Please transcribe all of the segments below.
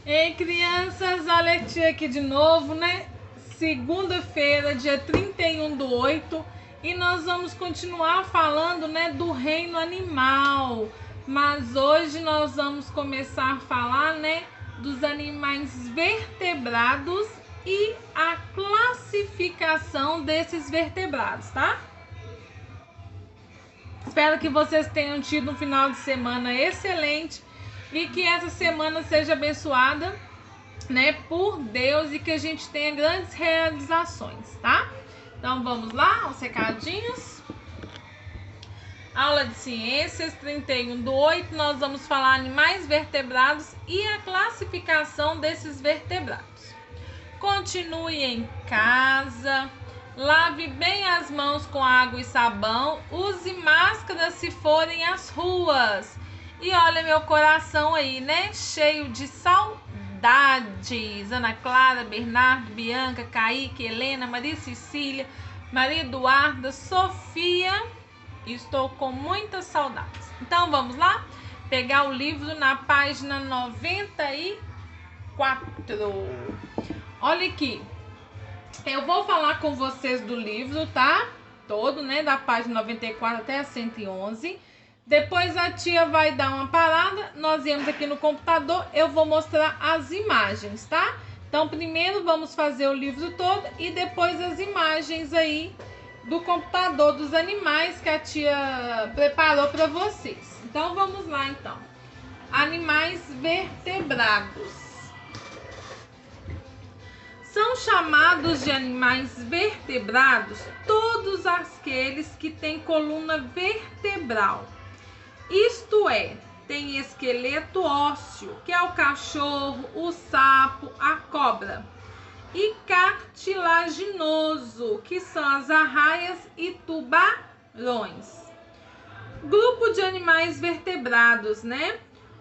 Ei, crianças, olha a tia aqui de novo, né? Segunda-feira, dia 31/8, e nós vamos continuar falando, né, do reino animal. Mas hoje nós vamos começar a falar, né, dos animais vertebrados e a classificação desses vertebrados, tá? Espero que vocês tenham tido um final de semana excelente e que essa semana seja abençoada, né, por Deus, e que a gente tenha grandes realizações, tá? Então vamos lá, aos recadinhos. Aula de Ciências 31/8, nós vamos falar animais vertebrados e a classificação desses vertebrados. Continue em casa, lave bem as mãos com água e sabão, use máscara se forem às ruas. E olha meu coração aí, né? Cheio de saudades. Ana Clara, Bernardo, Bianca, Kaique, Helena, Maria Cecília, Maria Eduarda, Sofia. Estou com muitas saudades. Então vamos lá? Pegar o livro na página 94. Olha aqui. Eu vou falar com vocês do livro, tá? Todo, né? Da página 94 até a 111. Depois a tia vai dar uma parada, nós viemos aqui no computador, eu vou mostrar as imagens, tá? Então primeiro vamos fazer o livro todo e depois as imagens aí do computador dos animais que a tia preparou para vocês. Então vamos lá então. Animais vertebrados. São chamados de animais vertebrados todos aqueles que têm coluna vertebral. Isto é, tem esqueleto ósseo, que é o cachorro, o sapo, a cobra, e cartilaginoso, que são as arraias e tubarões. Grupo de animais vertebrados, né?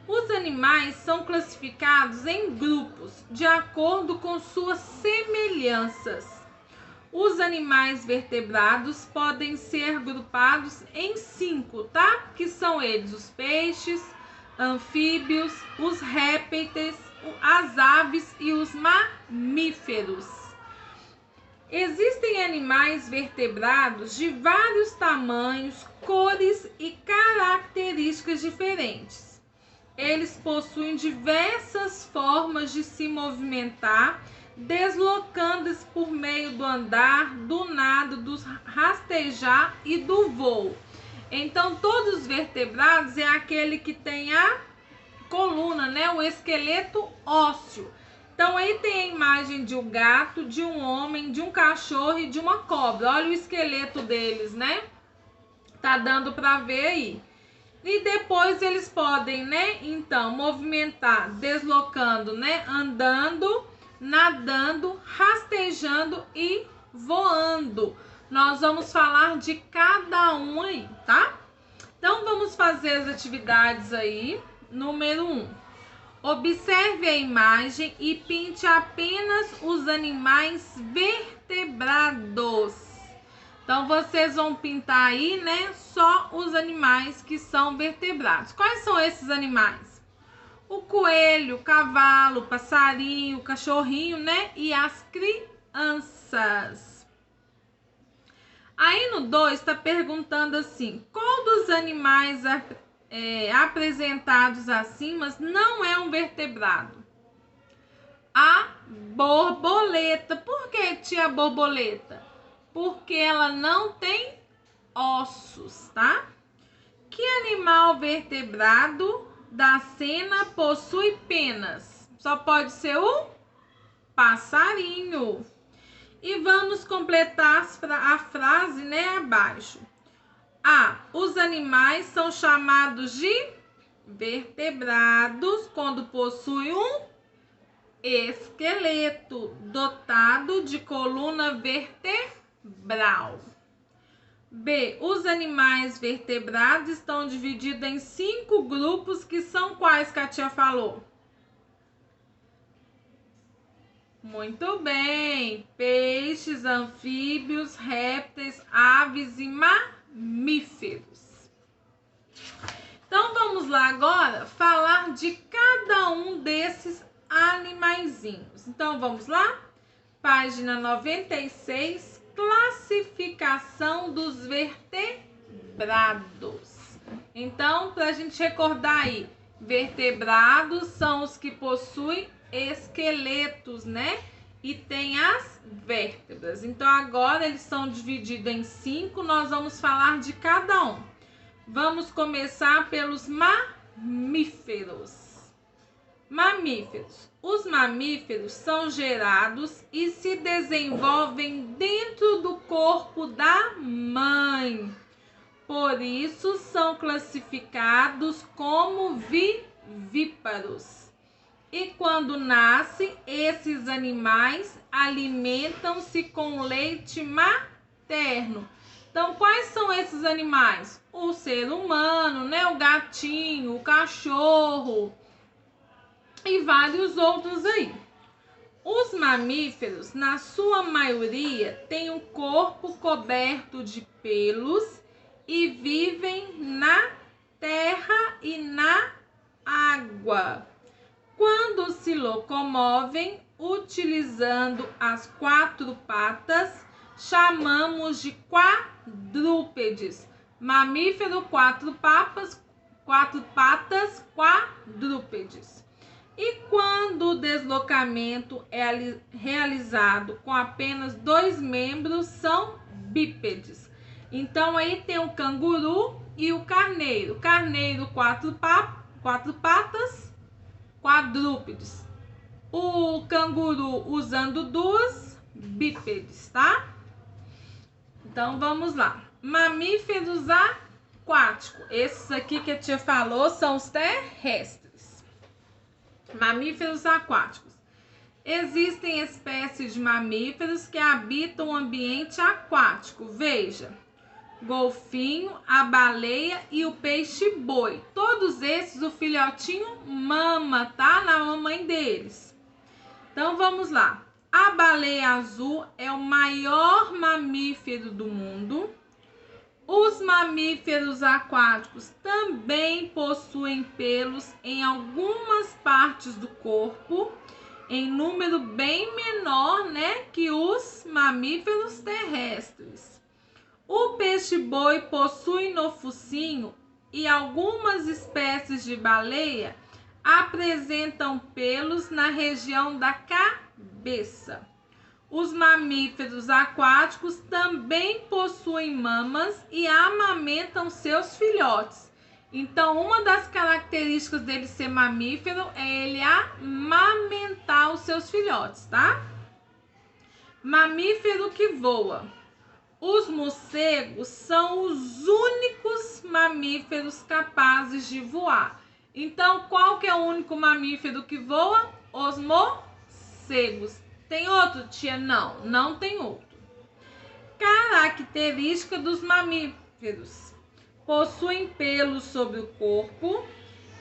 Os animais são classificados em grupos de acordo com suas semelhanças. Os animais vertebrados podem ser agrupados em 5, tá? Que são eles: os peixes, anfíbios, os répteis, as aves e os mamíferos. Existem animais vertebrados de vários tamanhos, cores e características diferentes. Eles possuem diversas formas de se movimentar, deslocando-se por meio do andar, do nado, do rastejar e do voo. Então, todos os vertebrados é aquele que tem a coluna, né? O esqueleto ósseo. Então, aí tem a imagem de um gato, de um homem, de um cachorro e de uma cobra. Olha o esqueleto deles, né? Tá dando para ver aí. E depois eles podem, né? Então, movimentar, deslocando, né? Andando, nadando, rastejando e voando. Nós vamos falar de cada um aí, tá? Então vamos fazer as atividades aí. Número 1. Observe a imagem e pinte apenas os animais vertebrados. Então vocês vão pintar aí, né, só os animais que são vertebrados. Quais são esses animais? O coelho, o cavalo, o passarinho, o cachorrinho, né? E as crianças. Aí no 2 está perguntando assim: qual dos animais apresentados acima não é um vertebrado? A borboleta. Por que, tia, borboleta? Porque ela não tem ossos, tá? Que animal vertebrado da cena possui penas? Só pode ser o passarinho. E vamos completar a frase, né, abaixo. A. Os animais são chamados de vertebrados quando possuem um esqueleto dotado de coluna vertebral. B. Os animais vertebrados estão divididos em 5 grupos, que são quais que a tia falou? Muito bem. Peixes, anfíbios, répteis, aves e mamíferos. Então vamos lá agora falar de cada um desses animais animaizinhos. Então, vamos lá? Página 96, classificação dos vertebrados. Então, para a gente recordar aí, vertebrados são os que possuem esqueletos, né? E tem as vértebras. Então, agora eles são divididos em 5, nós vamos falar de cada um. Vamos começar pelos mamíferos. Mamíferos. Os mamíferos são gerados e se desenvolvem dentro do corpo da mãe. Por isso, são classificados como vivíparos. E quando nascem, esses animais alimentam-se com leite materno. Então, quais são esses animais? O ser humano, né? O gatinho, o cachorro e vários outros aí. Os mamíferos, na sua maioria, têm um corpo coberto de pelos e vivem na terra e na água. Quando se locomovem utilizando as 4 patas, chamamos de quadrúpedes. Mamífero, 4 patas, quadrúpedes. E quando o deslocamento é realizado com apenas 2 membros, são bípedes. Então, aí tem o canguru e o carneiro. Carneiro, 4 patas, quadrúpedes. O canguru usando 2, bípedes, tá? Então, vamos lá. Mamíferos aquáticos. Esses aqui que a tia falou são os terrestres. Mamíferos aquáticos. Existem espécies de mamíferos que habitam o ambiente aquático. Veja, golfinho, a baleia e o peixe-boi. Todos esses o filhotinho mama, tá? Na mamãe deles. Então, vamos lá. A baleia azul é o maior mamífero do mundo. Os mamíferos aquáticos também possuem pelos em algumas partes do corpo, em número bem menor, né, que os mamíferos terrestres. O peixe-boi possui no focinho e algumas espécies de baleia apresentam pelos na região da cabeça. Os mamíferos aquáticos também possuem mamas e amamentam seus filhotes. Então, uma das características dele ser mamífero é ele amamentar os seus filhotes, tá? Mamífero que voa. Os morcegos são os únicos mamíferos capazes de voar. Então, qual que é o único mamífero que voa? Os morcegos. Tem outro, tia? Não, não tem outro. Característica dos mamíferos. Possuem pelos sobre o corpo,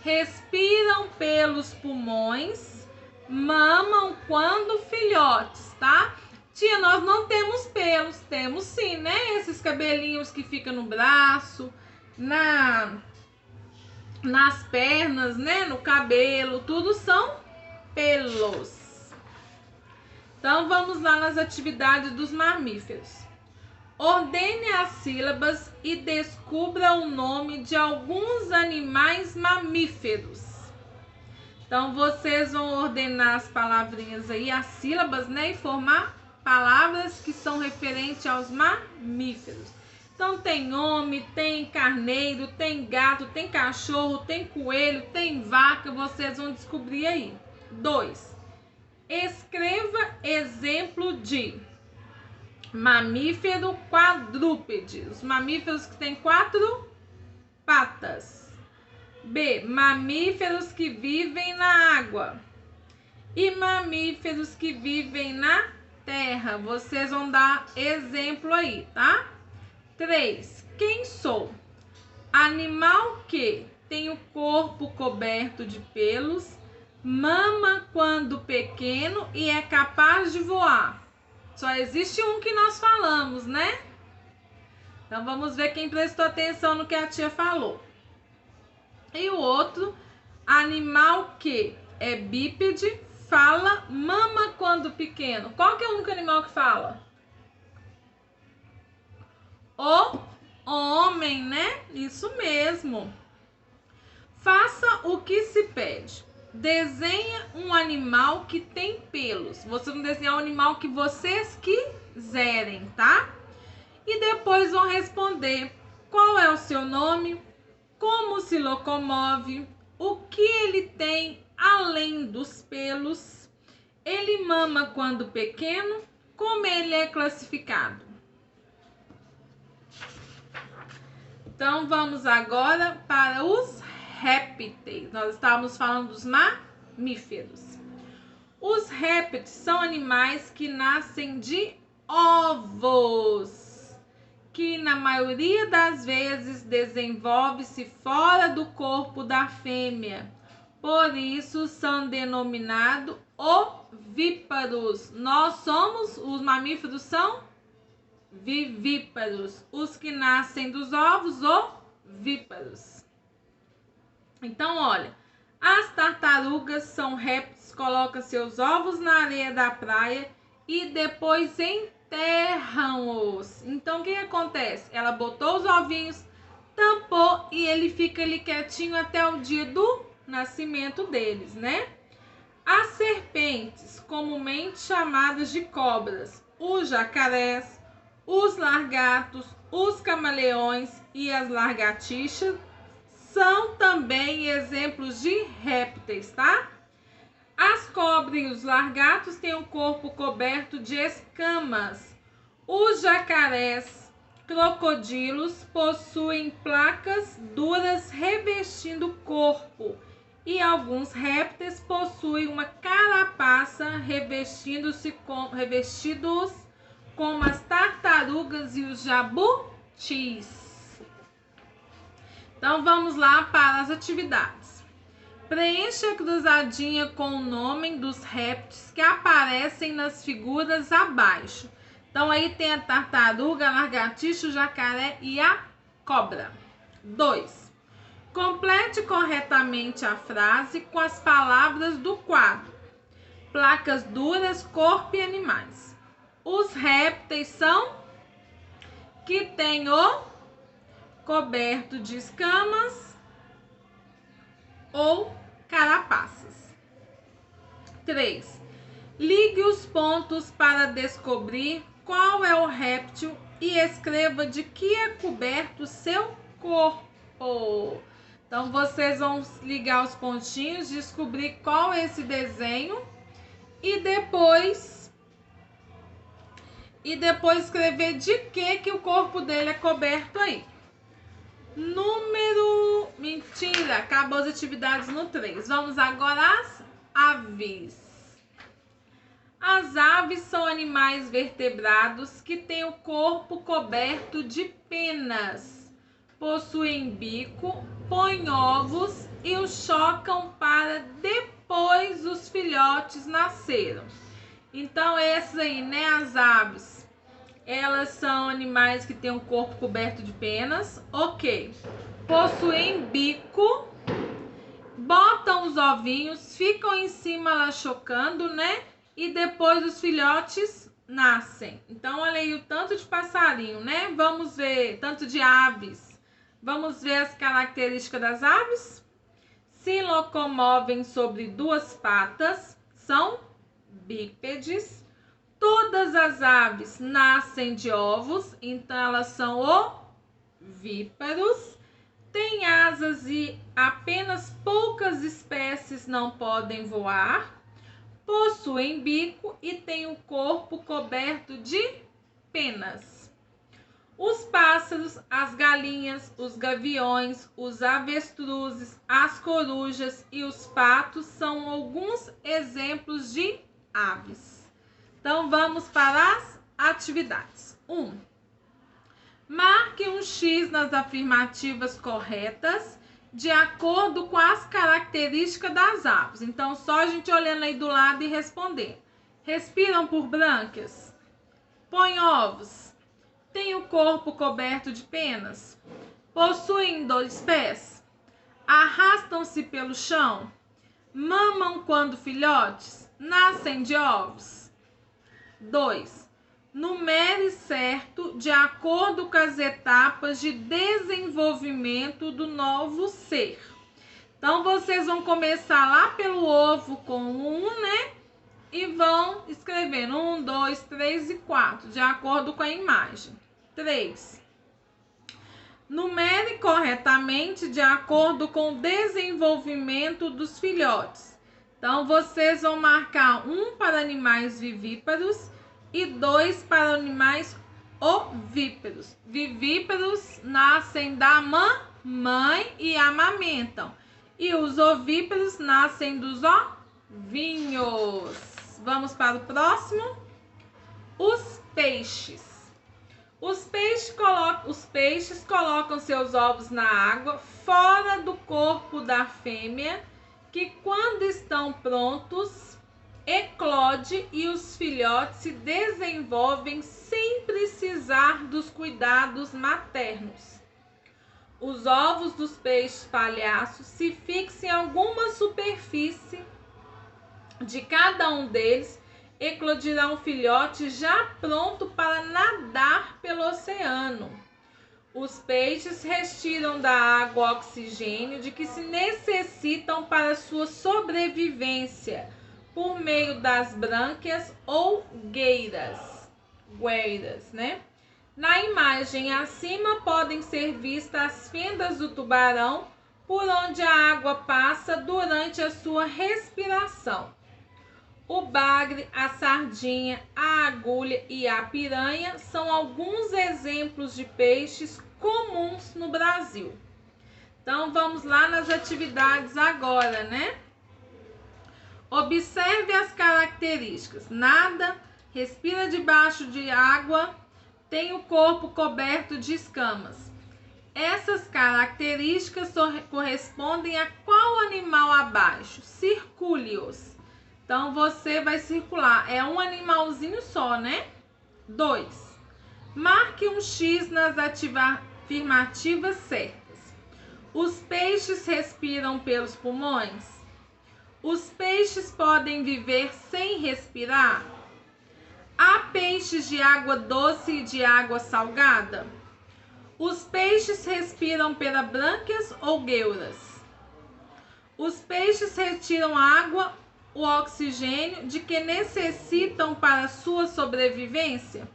respiram pelos pulmões, mamam quando filhotes, tá? Tia, nós não temos pelos, temos sim, né? Esses cabelinhos que ficam no braço, nas pernas, né? No cabelo, tudo são pelos. Então, vamos lá nas atividades dos mamíferos. Ordene as sílabas e descubra o nome de alguns animais mamíferos. Então, vocês vão ordenar as palavrinhas aí, as sílabas, né? E formar palavras que são referentes aos mamíferos. Então, tem homem, tem carneiro, tem gato, tem cachorro, tem coelho, tem vaca. Vocês vão descobrir aí. 2. Escreva exemplo de mamífero quadrúpede. Os mamíferos que têm 4 patas. B. Mamíferos que vivem na água. E mamíferos que vivem na terra. Vocês vão dar exemplo aí, tá? 3. Quem sou? Animal que tem o corpo coberto de pelos, mama quando pequeno e é capaz de voar. Só existe um que nós falamos, né? Então, vamos ver quem prestou atenção no que a tia falou. E o outro, animal que é bípede, fala, mama quando pequeno? Qual que é o único animal que fala? O homem, né? Isso mesmo. Faça o que se pede. Desenha um animal que tem pelos. Vocês vão desenhar um animal que vocês quiserem, tá? E depois vão responder qual é o seu nome, como se locomove, o que ele tem além dos pelos, ele mama quando pequeno, como ele é classificado. Então vamos agora para os répteis. Nós estávamos falando dos mamíferos. Os répteis são animais que nascem de ovos, que na maioria das vezes desenvolve-se fora do corpo da fêmea. Por isso são denominados ovíparos. Os mamíferos são vivíparos. Os que nascem dos ovos, ovíparos. Então, olha, as tartarugas são répteis, colocam seus ovos na areia da praia e depois enterram-os. Então, o que acontece? Ela botou os ovinhos, tampou e ele fica ali quietinho até o dia do nascimento deles, né? As serpentes, comumente chamadas de cobras, os jacarés, os lagartos, os camaleões e as lagartixas são também exemplos de répteis, tá? As cobras e os lagartos têm o corpo coberto de escamas. Os jacarés, crocodilos possuem placas duras revestindo o corpo. E alguns répteis possuem uma carapaça revestidos como as tartarugas e os jabutis. Então vamos lá para as atividades. Preencha a cruzadinha com o nome dos répteis que aparecem nas figuras abaixo. Então aí tem a tartaruga, a lagartixa, o jacaré e a cobra. 2. Complete corretamente a frase com as palavras do quadro. Placas duras, corpo e animais. Os répteis são que têm o coberto de escamas ou carapaças. 3. Ligue os pontos para descobrir qual é o réptil e escreva de que é coberto seu corpo. Então, vocês vão ligar os pontinhos, descobrir qual é esse desenho e depois escrever de que o corpo dele é coberto aí. Mentira, acabou as atividades no 3. Vamos agora às aves. As aves são animais vertebrados que têm o corpo coberto de penas. Possuem bico, põem ovos e os chocam para depois os filhotes nasceram. Então, esses aí, né, as aves, elas são animais que têm o corpo coberto de penas, ok. Possuem bico, botam os ovinhos, ficam em cima lá chocando, né? E depois os filhotes nascem. Então, olha aí o tanto de passarinho, né? Vamos ver, tanto de aves. Vamos ver as características das aves. Se locomovem sobre duas patas, são bípedes. Todas as aves nascem de ovos, então elas são ovíparos. Têm asas e apenas poucas espécies não podem voar. Possuem bico e têm o corpo coberto de penas. Os pássaros, as galinhas, os gaviões, os avestruzes, as corujas e os patos são alguns exemplos de aves. Então, vamos para as atividades. 1. Marque um X nas afirmativas corretas de acordo com as características das aves. Então, só a gente olhando aí do lado e responder. Respiram por brânquias? Põem ovos? Têm o corpo coberto de penas? Possuem 2 pés? Arrastam-se pelo chão? Mamam quando filhotes? nascem de ovos? 2. Numere certo de acordo com as etapas de desenvolvimento do novo ser. Então, vocês vão começar lá pelo ovo com 1, né? E vão escrevendo 1, 2, 3 e 4, de acordo com a imagem. 3. Numere corretamente de acordo com o desenvolvimento dos filhotes. Então, vocês vão marcar 1 para animais vivíparos e 2 para animais ovíparos. Vivíparos nascem da mãe e amamentam. E os ovíparos nascem dos ovinhos. Vamos para o próximo. Os peixes. Os peixes colocam seus ovos na água, fora do corpo da fêmea, que quando estão prontos, eclode e os filhotes se desenvolvem sem precisar dos cuidados maternos. Os ovos dos peixes palhaços se fixam em alguma superfície de cada um deles, eclodirá um filhote já pronto para nadar pelo oceano. Os peixes retiram da água o oxigênio de que se necessitam para sua sobrevivência, por meio das brânquias ou gueiras, né? Na imagem acima podem ser vistas as fendas do tubarão, por onde a água passa durante a sua respiração. O bagre, a sardinha, a agulha e a piranha são alguns exemplos de peixes comuns no Brasil. Então, vamos lá nas atividades agora, né? Observe as características. Nada, respira debaixo de água, tem o corpo coberto de escamas. Essas características correspondem a qual animal abaixo? Circule-os. Então, você vai circular. É um animalzinho só, né? 2. Marque um X nas afirmativas certas. Os peixes respiram pelos pulmões? Os peixes podem viver sem respirar? Há peixes de água doce e de água salgada? Os peixes respiram pelas brânquias ou gueuras? Os peixes retiram água, o oxigênio de que necessitam para sua sobrevivência?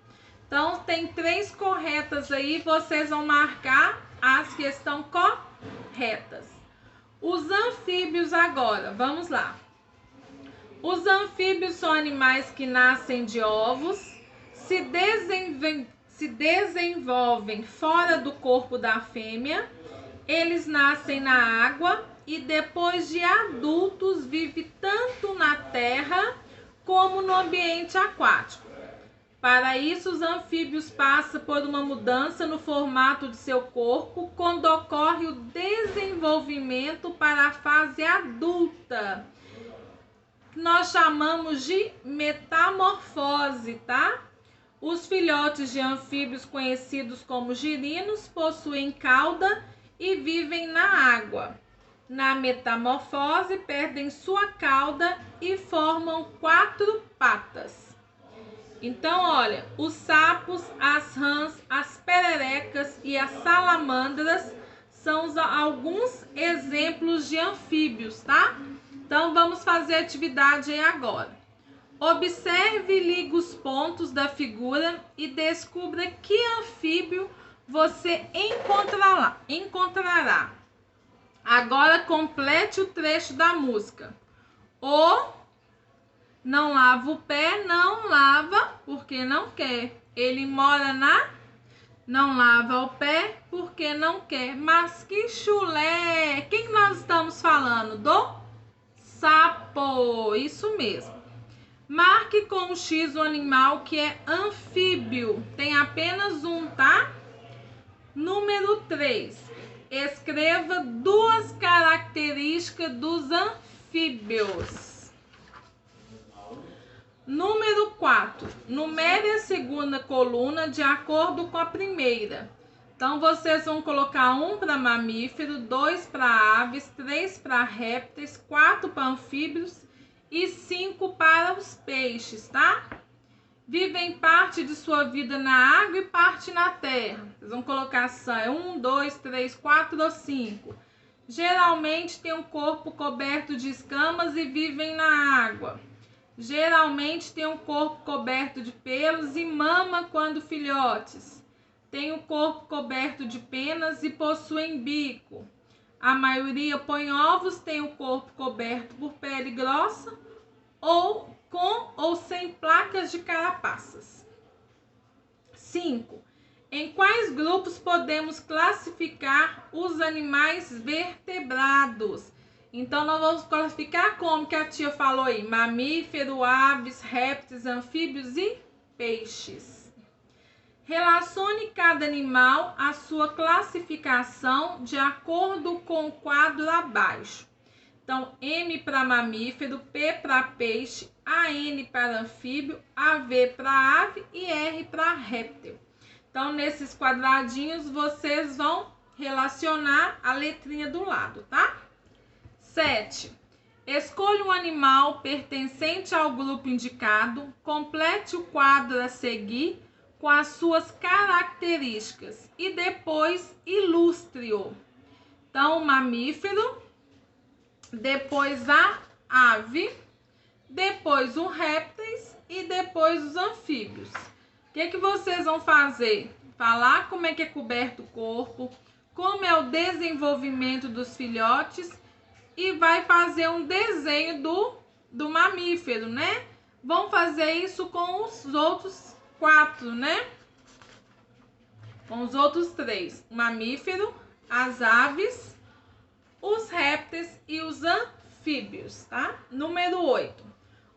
Então, tem 3 corretas aí, vocês vão marcar as que estão corretas. Os anfíbios agora, vamos lá. Os anfíbios são animais que nascem de ovos, se desenvolvem fora do corpo da fêmea, eles nascem na água e depois de adultos vivem tanto na terra como no ambiente aquático. Para isso, os anfíbios passam por uma mudança no formato de seu corpo quando ocorre o desenvolvimento para a fase adulta. Nós chamamos de metamorfose, tá? Os filhotes de anfíbios conhecidos como girinos possuem cauda e vivem na água. Na metamorfose, perdem sua cauda e formam 4 patas. Então, olha, os sapos, as rãs, as pererecas e as salamandras são alguns exemplos de anfíbios, tá? Então, vamos fazer a atividade aí agora. Observe e ligue os pontos da figura e descubra que anfíbio você encontrará. Agora, complete o trecho da música. O não lava o pé, não lava porque não quer. Ele mora não lava o pé porque não quer. Mas que chulé! Quem nós estamos falando? Do sapo. Isso mesmo. Marque com um X o animal que é anfíbio. Tem apenas um, tá? Número 3. Escreva 2 características dos anfíbios. Número 4. Numere a segunda coluna de acordo com a primeira. Então, vocês vão colocar 1 para mamífero, 2 para aves, 3 para répteis, 4 para anfíbios e 5 para os peixes, tá? Vivem parte de sua vida na água e parte na terra. Vocês vão colocar só 1, 2, 3, 4 ou 5. Geralmente tem um corpo coberto de escamas e vivem na água. Geralmente tem um corpo coberto de pelos e mama quando filhotes. Tem o corpo coberto de penas e possuem bico. A maioria põe ovos, tem o corpo coberto por pele grossa ou com ou sem placas de carapaças. 5. Em quais grupos podemos classificar os animais vertebrados? Então, nós vamos classificar como que a tia falou aí: mamífero, aves, répteis, anfíbios e peixes. Relacione cada animal à sua classificação de acordo com o quadro abaixo. Então, M para mamífero, P para peixe, AN para anfíbio, AV para ave e R para réptil. Então, nesses quadradinhos, vocês vão relacionar a letrinha do lado, tá? 7. Escolha um animal pertencente ao grupo indicado, complete o quadro a seguir com as suas características e depois ilustre-o. Então, mamífero, depois a ave, depois os répteis e depois os anfíbios. O que vocês vão fazer? Falar como é que é coberto o corpo, como é o desenvolvimento dos filhotes e vai fazer um desenho do mamífero, né? Vão fazer isso com os outros 4, né? Com os outros 3. O mamífero, as aves, os répteis e os anfíbios, tá? Número 8.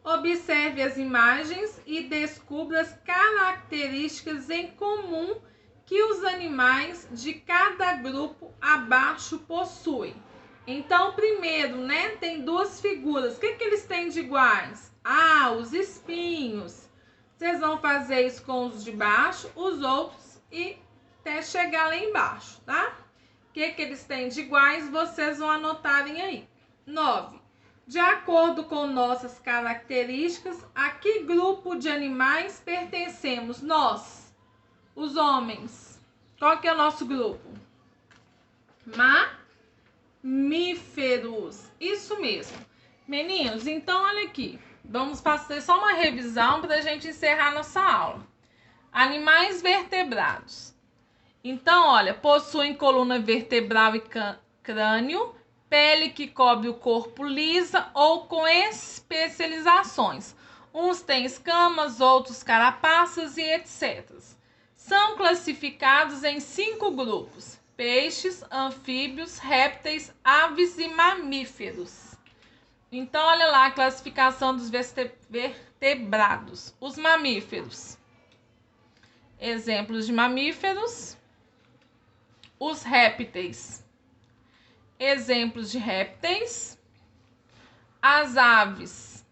Observe as imagens e descubra as características em comum que os animais de cada grupo abaixo possuem. Então, primeiro, né, tem 2 figuras. O que eles têm de iguais? Ah, os espinhos. Vocês vão fazer isso com os de baixo, os outros e até chegar lá embaixo, tá? O que eles têm de iguais, vocês vão anotarem aí. 9. De acordo com nossas características, a que grupo de animais pertencemos? Nós, os homens. Qual que é o nosso grupo? Mamíferos. Isso mesmo. Meninos, então olha aqui. Vamos fazer só uma revisão para a gente encerrar nossa aula. Animais vertebrados. Então, olha, possuem coluna vertebral e crânio, pele que cobre o corpo lisa ou com especializações. Uns têm escamas, outros carapaças e etc. São classificados em 5 grupos: peixes, anfíbios, répteis, aves e mamíferos. Então, olha lá a classificação dos vertebrados. Os mamíferos. Exemplos de mamíferos. Os répteis. Exemplos de répteis. As aves.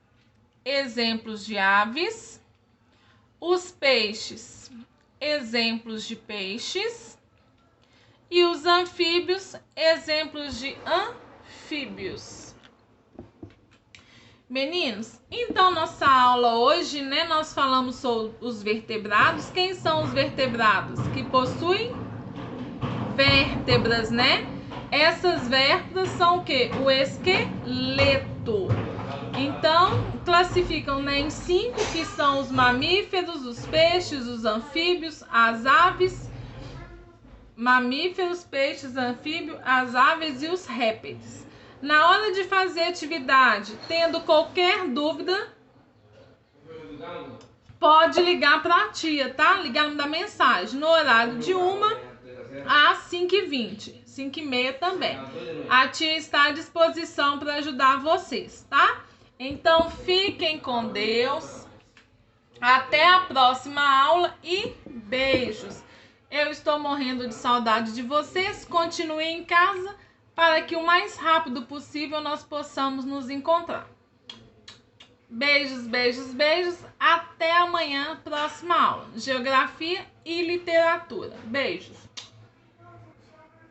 Exemplos de aves. Os peixes. Exemplos de peixes. E os anfíbios. Exemplos de anfíbios. Meninos, então nossa aula hoje, né, nós falamos sobre os vertebrados. Quem são os vertebrados? Que possuem vértebras, né? Essas vértebras são o quê? O esqueleto. Então, classificam, né, em 5, que são os mamíferos, os peixes, os anfíbios, as aves, mamíferos, peixes, anfíbios, as aves e os répteis. Na hora de fazer atividade, tendo qualquer dúvida, pode ligar para a tia, tá? Ligar da mensagem no horário de 1 às 5h20, 5h30 também. A tia está à disposição para ajudar vocês, tá? Então, fiquem com Deus. Até a próxima aula e beijos. Eu estou morrendo de saudade de vocês. Continuem em casa para que o mais rápido possível nós possamos nos encontrar. Beijos, beijos, beijos. Até amanhã, próxima aula. Geografia e literatura. Beijos.